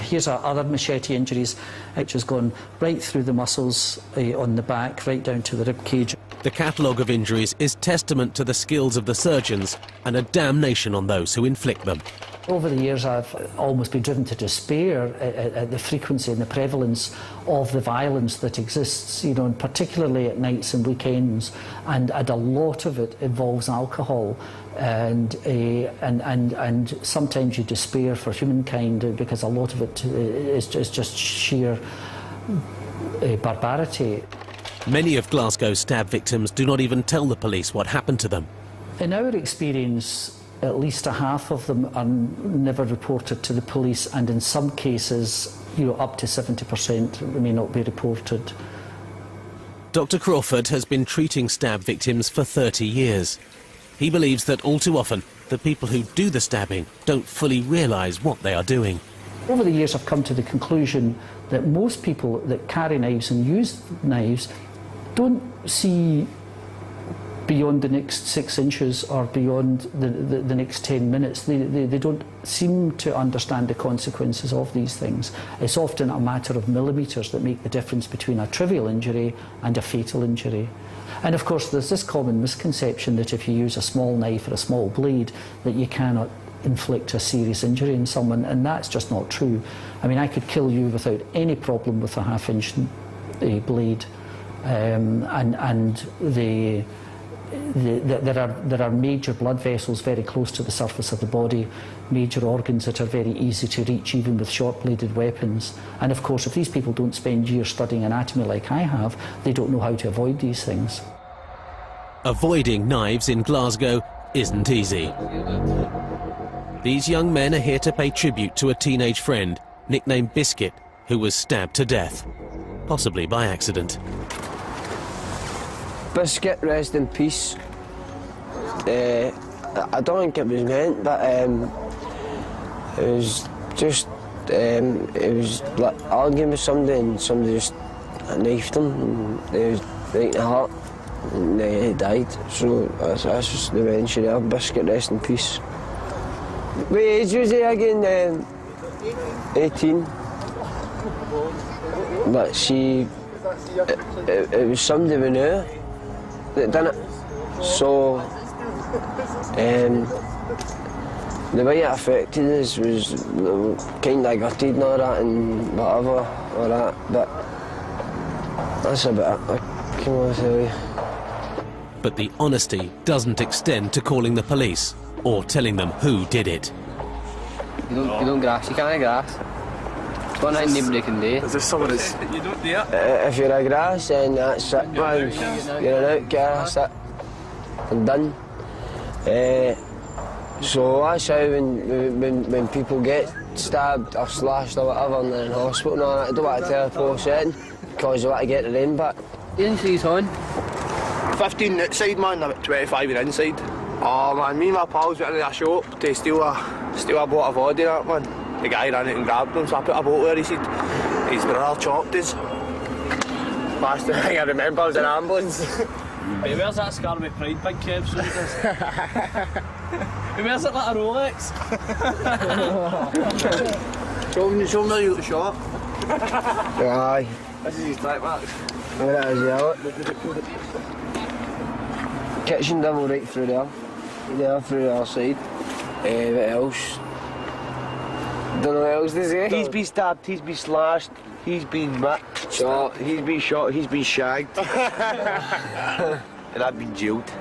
Here's our other machete injuries, which has gone right through the muscles on the back, right down to the rib cage. The catalogue of injuries is testament to the skills of the surgeons and a damnation on those who inflict them. Over the years, I've almost been driven to despair at the frequency and the prevalence of the violence that exists, and particularly at nights and weekends, and a lot of it involves alcohol, and sometimes you despair for humankind because a lot of it is just sheer barbarity. Many of Glasgow's stab victims do not even tell the police what happened to them. In our experience, at least a half of them are never reported to the police, and in some cases up to 70% may not be reported. Dr. Crawford has been treating stab victims for 30 years. He believes that all too often, the people who do the stabbing don't fully realise what they are doing. Over the years, I've come to the conclusion that most people that carry knives and use knives don't see beyond the next 6 inches or beyond the next 10 minutes. They don't seem to understand the consequences of these things. It's often a matter of millimetres that make the difference between a trivial injury and a fatal injury. And of course there's this common misconception that if you use a small knife or a small blade that you cannot inflict a serious injury in someone, and that's just not true. I mean, I could kill you without any problem with a half-inch blade, there are major blood vessels very close to the surface of the body, major organs that are very easy to reach even with short-bladed weapons. And of course, if these people don't spend years studying anatomy like I have, they don't know how to avoid these things. Avoiding knives in Glasgow isn't easy. These young men are here to pay tribute to a teenage friend, nicknamed Biscuit, who was stabbed to death, possibly by accident. Biscuit, rest in peace. I don't think it was meant, but it was just, it was like arguing with somebody and somebody just knifed him, and he was right in the heart, and he died. So that's just the mention there. Biscuit, rest in peace. What age was he again? 18. But see, it was somebody we knew that done it. So the way it affected us was kind of gutted and all that and whatever, all that, but that's about it, I can tell you. But the honesty doesn't extend to calling the police or telling them who did it. You don't grass, you can't grass. It's one thing nobody can do. Is this someone that's... You don't do it? If you're a grass, then that's it, man. You're an outcast, that's it. And done. So that's how when people get stabbed or slashed or whatever and they're in hospital and all that, I don't want to tell the police in because they want to get the rain back. Inside's on. 15 outside, man, about 25 inside. Oh man, me and my pals went into a shop to steal a bottle of vodka, that man. The guy ran out and grabbed him, so I put a bottle there. He said his brother chopped us. Last thing I remember was an ambulance. Hey, where's that scar with Pride Big Kev? So he does. He wears it like a Rolex. Show me you got the shot. Aye. This is his track marks. Look at that as well. Kitchen double right through there. There through the other side. What else? Don't know what else to say. He's been stabbed, he's been slashed, he's been shot, he's been shot, he's been shagged. And I've been jailed.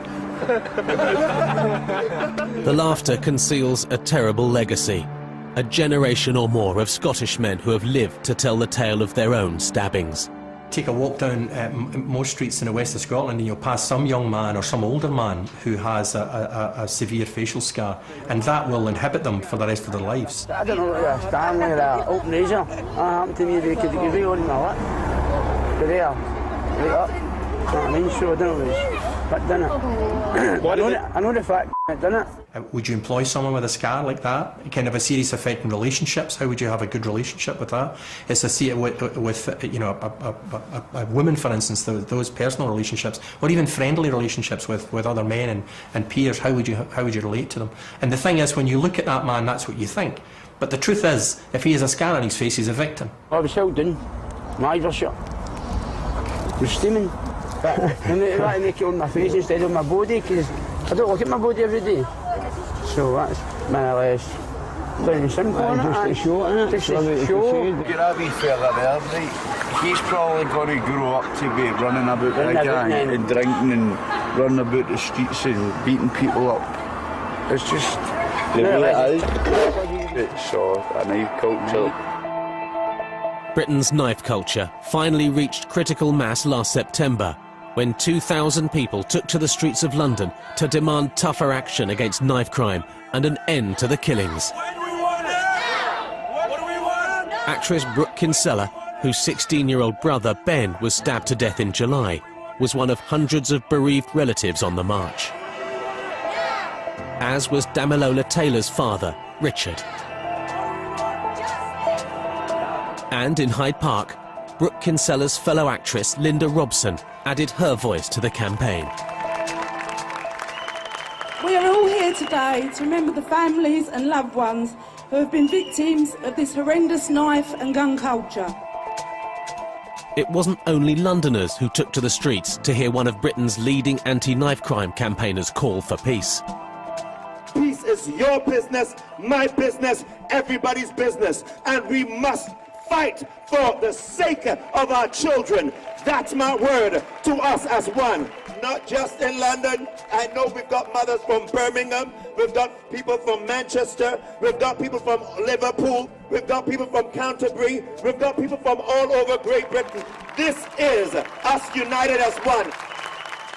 The laughter conceals a terrible legacy. A generation or more of Scottish men who have lived to tell the tale of their own stabbings. Take a walk down most streets in the west of Scotland and you'll pass some young man or some older man who has a severe facial scar, and that will inhibit them for the rest of their lives. I don't know what they're standing with that open razor. That happened to me, they could give you on my lip. But there, right up. You know what I mean? So I don't know what done it. I know the fact it done it. Would you employ someone with a scar like that? Kind of a serious effect in relationships? How would you have a good relationship with that? It's a with you know a woman, for instance, those personal relationships, or even friendly relationships with other men and peers. How would you relate to them? And the thing is, when you look at that man, that's what you think. But the truth is, if he has a scar on his face, he's a victim. I was held in. My eyes were shut. I was steaming. And they want to make it on my face instead of my body, because I don't look at my body every day. So that's more or less plain and simple. Just a show, innit? Just a show. You're a wee fella there, right? He's probably going to grow up to be running about with a gang and drinking and running about the streets and beating people up. It's just the way it is. It's a knife culture. Britain's knife culture finally reached critical mass last September, when 2,000 people took to the streets of London to demand tougher action against knife crime and an end to the killings. Actress Brooke Kinsella, whose 16-year-old brother Ben was stabbed to death in July, was one of hundreds of bereaved relatives on the march. As was Damilola Taylor's father, Richard. And in Hyde Park, Brooke Kinsella's fellow actress Linda Robson added her voice to the campaign. We are all here today to remember the families and loved ones who have been victims of this horrendous knife and gun culture. It wasn't only Londoners who took to the streets to hear one of Britain's leading anti-knife crime campaigners call for peace. Peace is your business, my business, everybody's business, and we must fight for the sake of our children. That's my word to us as one. Not just in London. I know we've got mothers from Birmingham, we've got people from Manchester, we've got people from Liverpool, we've got people from Canterbury, we've got people from all over Great Britain. This is us united as one.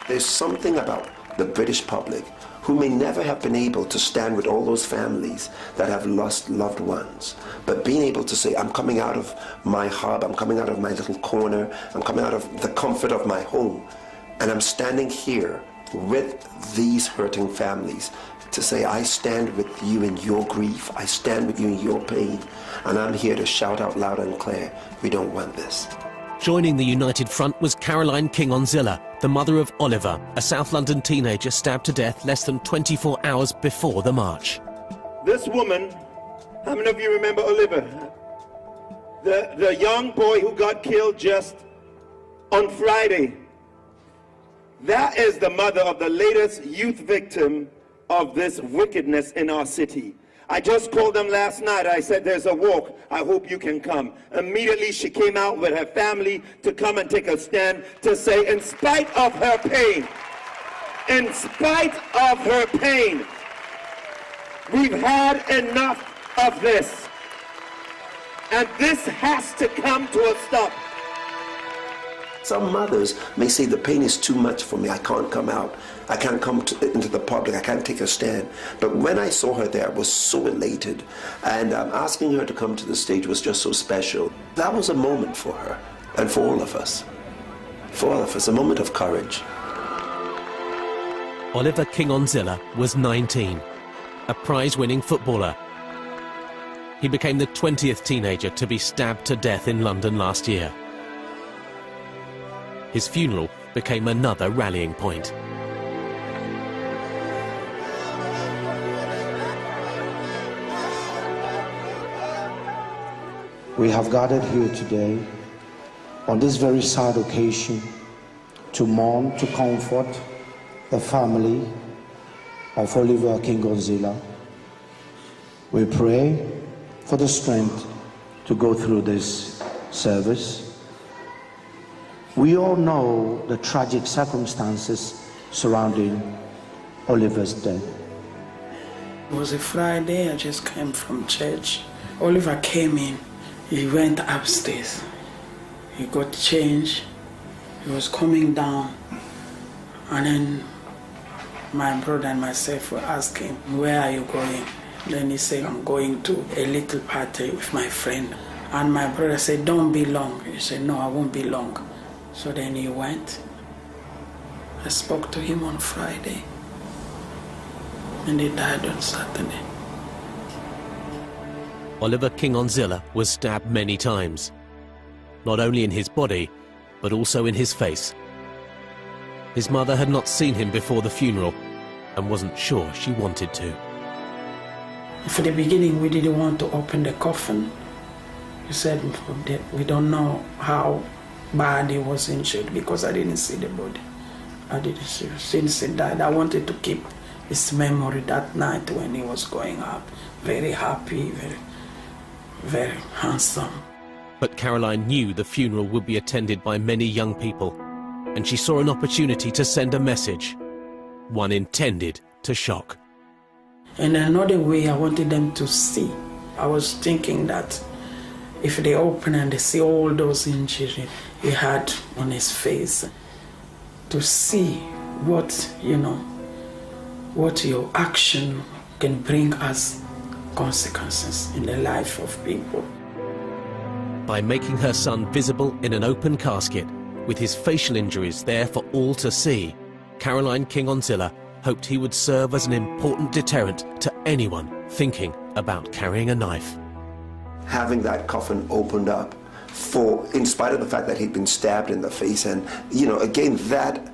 There's something about the British public who may never have been able to stand with all those families that have lost loved ones, but being able to say, I'm coming out of my hub, I'm coming out of my little corner, I'm coming out of the comfort of my home, and I'm standing here with these hurting families to say, I stand with you in your grief, I stand with you in your pain, and I'm here to shout out loud and clear, we don't want this. Joining the United Front was Caroline King-Onzilla, the mother of Oliver, a South London teenager stabbed to death less than 24 hours before the march. This woman, how many of you remember Oliver? The young boy who got killed just on Friday. That is the mother of the latest youth victim of this wickedness in our city. I just called them last night. I said, there's a walk. I hope you can come. Immediately she came out with her family to come and take a stand to say, in spite of her pain, in spite of her pain, we've had enough of this. And this has to come to a stop. Some mothers may say the pain is too much for me, I can't come out, I can't come into the public, I can't take a stand. But when I saw her there, I was so elated, and asking her to come to the stage was just so special. That was a moment for her, and for all of us. For all of us, a moment of courage. Oliver King-Onzilla was 19, a prize-winning footballer. He became the 20th teenager to be stabbed to death in London last year. His funeral became another rallying point. We have gathered here today on this very sad occasion to mourn, to comfort the family of Oliver King-Onzilla. We pray for the strength to go through this service. We all know the tragic circumstances surrounding Oliver's death. It was a Friday, I just came from church. Oliver came in, he went upstairs. He got changed, he was coming down, and then my brother and myself were asking, where are you going? Then he said, I'm going to a little party with my friend. And my brother said, don't be long. He said, no, I won't be long. So then he went. I spoke to him on Friday, and he died on Saturday. Oliver King-Onzilla was stabbed many times, not only in his body, but also in his face. His mother had not seen him before the funeral and wasn't sure she wanted to. For the beginning, we didn't want to open the coffin. We said we don't know how bad he was injured because I didn't see the body. I didn't see. Since he died, I wanted to keep his memory that night when he was going up. Very happy, very handsome. But Caroline knew the funeral would be attended by many young people, and she saw an opportunity to send a message, one intended to shock. In another way, I wanted them to see. I was thinking that if they open and they see all those injuries he had on his face, to see what, what your action can bring as consequences in the life of people. By making her son visible in an open casket, with his facial injuries there for all to see, Caroline King-Onsilla hoped he would serve as an important deterrent to anyone thinking about carrying a knife. Having that coffin opened up, in spite of the fact that he'd been stabbed in the face, and, you know, again, that,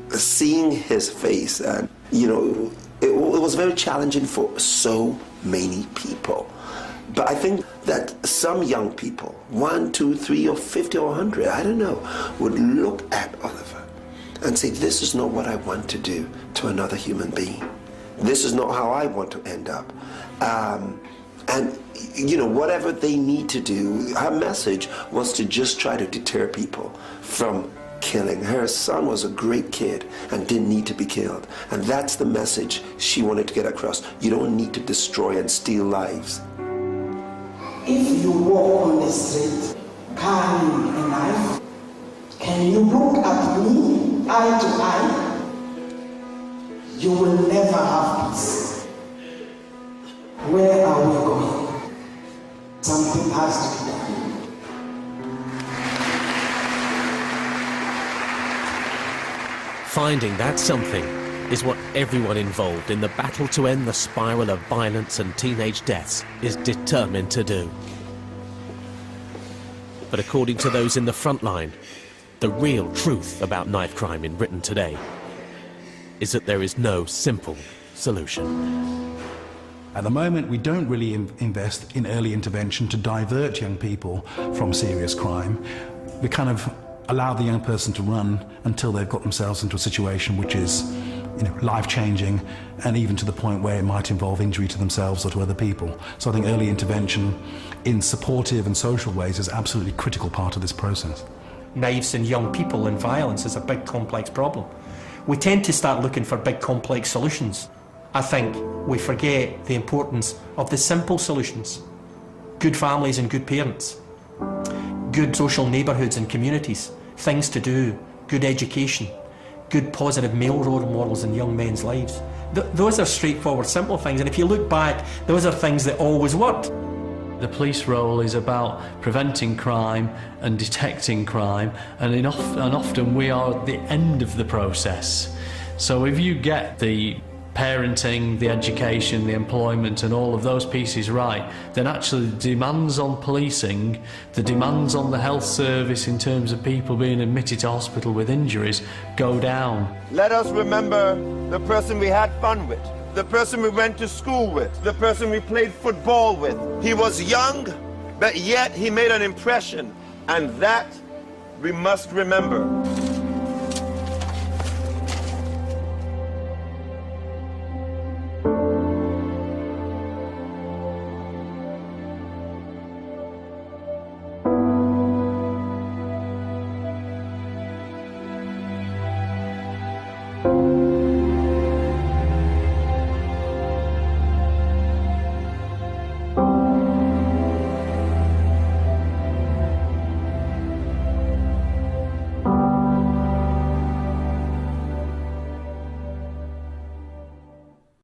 seeing his face, and, you know, it was very challenging for so many people. But I think that some young people, 1, 2, 3, or 50 or 100, I don't know, would look at Oliver and say, this is not what I want to do to another human being. This is not how I want to end up. And, you know, whatever they need to do, her message was to just try to deter people from killing. Her son was a great kid and didn't need to be killed. And that's the message she wanted to get across. You don't need to destroy and steal lives. If you walk on the street carrying a knife, can you look at me eye to eye? You will never have peace. Where are we going? Something has to be done. Finding that something is what everyone involved in the battle to end the spiral of violence and teenage deaths is determined to do. But according to those in the front line, the real truth about knife crime in Britain today is that there is no simple solution. At the moment, we don't really invest in early intervention to divert young people from serious crime. We kind of allow the young person to run until they've got themselves into a situation which is, you know, life-changing, and even to the point where it might involve injury to themselves or to other people. So I think early intervention in supportive and social ways is absolutely a critical part of this process. Knives in young people and violence is a big complex problem. We tend to start looking for big complex solutions. I think we forget the importance of the simple solutions. Good families and good parents. Good social neighbourhoods and communities. Things to do. Good education. Good positive male role models in young men's lives. Those are straightforward, simple things, and if you look back, those are things that always worked. The police role is about preventing crime and detecting crime, and often we are at the end of the process. So if you get the parenting, the education, the employment and all of those pieces right, then actually the demands on policing, the demands on the health service in terms of people being admitted to hospital with injuries go down. Let us remember the person we had fun with, the person we went to school with, the person we played football with. He was young, but yet he made an impression, and that we must remember.